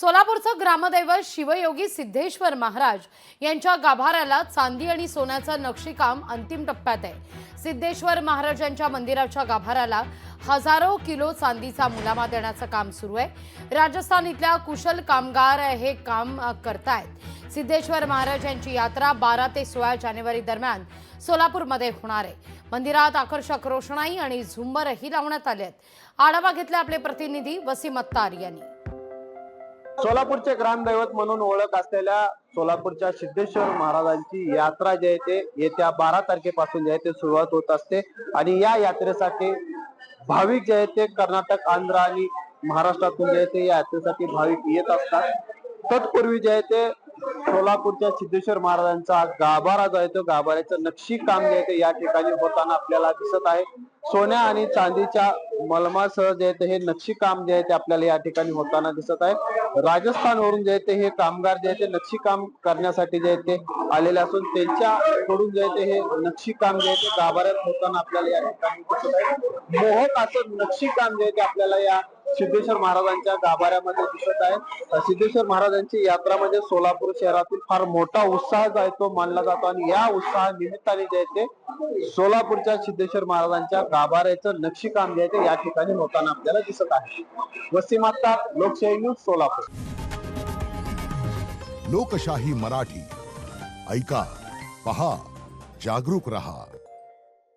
सोलापूरचं ग्रामदैवत शिवयोगी सिद्धेश्वर महाराज यांच्या गाभाऱ्याला चांदी आणि सोन्याचं नक्षीकाम अंतिम टप्प्यात आहे। सिद्धेश्वर महाराजांच्या मंदिराच्या गाभाऱ्याला हजारो किलो चांदीचा मुलामा देण्याचं काम सुरू आहे। राजस्थान इथल्या कुशल कामगार हे काम करतायत। सिद्धेश्वर महाराजांची यात्रा 12 ते 16 जानेवारी दरम्यान सोलापूरमध्ये होणार आहे। मंदिरात आकर्षक रोषणाई आणि झुंबरही लावण्यात आले आहेत। आढावा घेतला आपले प्रतिनिधी वसीम अत्तार यांनी। सोलापूरचे ग्रामदैवत म्हणून ओळख असलेल्या सोलापूरच्या सिद्धेश्वर महाराजांची यात्रा जी आहे ते येत्या 12 तारखेपासून जे आहे ते सुरुवात होत असते आणि या यात्रेसाठी भाविक जे आहे ते कर्नाटक, आंध्र आणि महाराष्ट्रातून जे आहे ते या यात्रेसाठी भाविक येत असतात। तत्पूर्वी जे आहे ते सोलापूरच्या सिद्धेश्वर महाराजांचा गाभारा जो आहे तो गाभाऱ्याचं नक्षी काम जे आहे ते या ठिकाणी होताना आपल्याला दिसत आहे। सोन्या आणि चांदीच्या मलमासह जे आहे ते हे नक्षी काम जे आहे ते आपल्याला या ठिकाणी होताना दिसत आहे। राजस्थानवरून जे आहे ते हे कामगार जे आहे ते नक्षी काम करण्यासाठी जे आहे ते आलेले असून त्यांच्याकडून जे आहे ते हे नक्षी काम जे आहे ते गाभाऱ्यात होताना आपल्याला या ठिकाणी दिसत आहे। मोहक असं नक्षी काम जे आहे ते आपल्याला या सिद्धेश्वर महाराजांच्या गाभाऱ्यामध्ये दिसत आहे। सिद्धेश्वर महाराजांची यात्रा म्हणजे सोलापूर शहरातील फार मोठा उत्साह जो आहे तो मानला जातो आणि या उत्साहा निमित्ताने जे आहे ते सोलापूरच्या सिद्धेश्वर महाराजांच्या गाभाऱ्याचं नक्षीकाम जे आहे ते या ठिकाणी होताना आपल्याला दिसत आहे। वसीम अत्तार, लोकशाही न्यूज, सोलापूर। लोकशाही मराठी ऐका, पहा, जागरूक रहा।